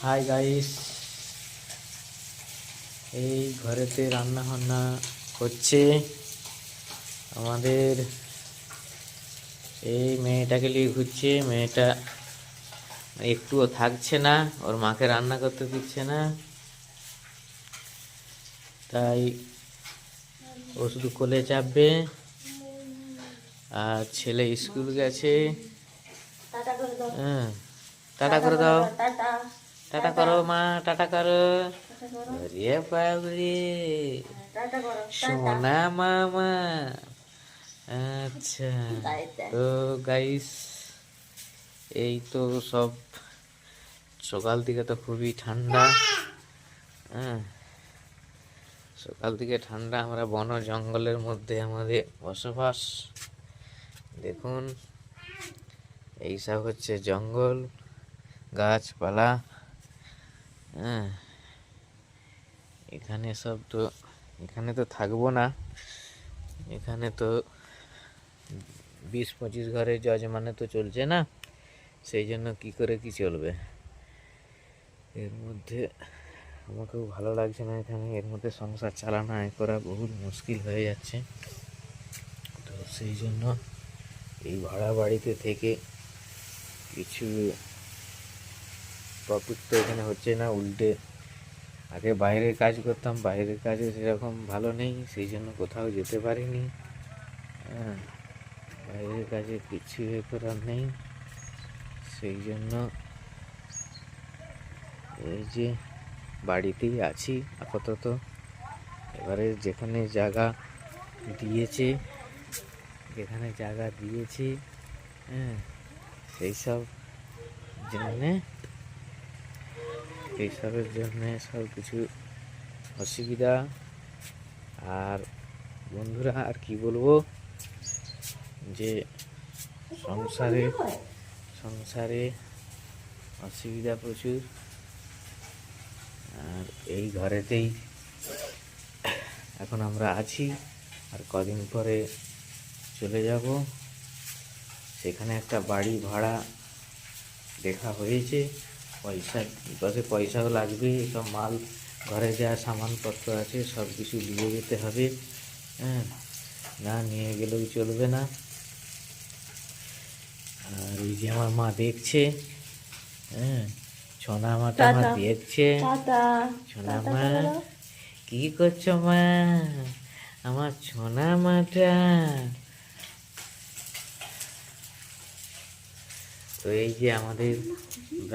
Hi guys, এই ঘরেতে রান্না বান্না হচ্ছে। আমাদের এই মেয়েটাকে নিয়ে ঘুরছে। মেয়েটা একটুও থাকছে না, ওর মাকে রান্না করতে দিচ্ছে না, তাই ও শুধু কোলে চাপবে। আর ছেলে স্কুল গেছে। হ্যাঁ, টাটা করে দাও। টাটা করো মা, টাটা করো। রে বাবরে, সোনা মামা। আচ্ছা, তো গাইস, এই তো সব। সকাল থেকে তো খুবই ঠান্ডা। হ্যাঁ, সকাল থেকে ঠান্ডা। আমরা বন জঙ্গলের মধ্যে আমাদের বসবাস। দেখুন, এইসব হচ্ছে জঙ্গল, গাছপালা। হ্যাঁ, এখানে তো থাকবো না। এখানে তো 20-25 ঘরের যজমানে তো চলছে না, সেই জন্য কি করে কি চলবে। এর মধ্যে আমাকেও ভালো লাগছে না। এখানে এর মধ্যে সংসার চালানো করা বহুত মুশকিল হয়ে যাচ্ছে। তো সেই জন্য এই ভাড়া বাড়িতে থেকে কিছু প্রফিট তো এখানে হচ্ছে না, উল্টে আগে বাইরের কাজ করতাম, বাইরের কাজে সেরকম ভালো নেই, সেই জন্য কোথাও যেতে পারিনি। হ্যাঁ, বাইরের কাজে কিছু করার নেই, সেই জন্য এই যে বাড়িতেই আছি আপাতত। এবারে যেখানে জায়গা দিয়েছে, হ্যাঁ, সেই সবের জন্যে সব কিছু অসুবিধা। আর বন্ধুরা, আর কি বলবো, যে সংসারে অসুবিধা প্রচুর। আর এই ঘরেতেই এখন আমরা আছি, আর কদিন পরে চলে যাব। সেখানে একটা বাড়ি ভাড়া দেখা হয়েছে। পয়সাও লাগবে, সব মাল, ঘরে যা সামানপত্র আছে সব কিছু নিয়ে যেতে হবে। হ্যাঁ, না নিয়ে গেলেও চলবে না। আর এই যে আমার মা দেখছে, হ্যাঁ, সোনা মাটা আমার দেখছে। সোনা মা, কি করছো মা? আমার সোনা মাটা। তো এই যে আমাদের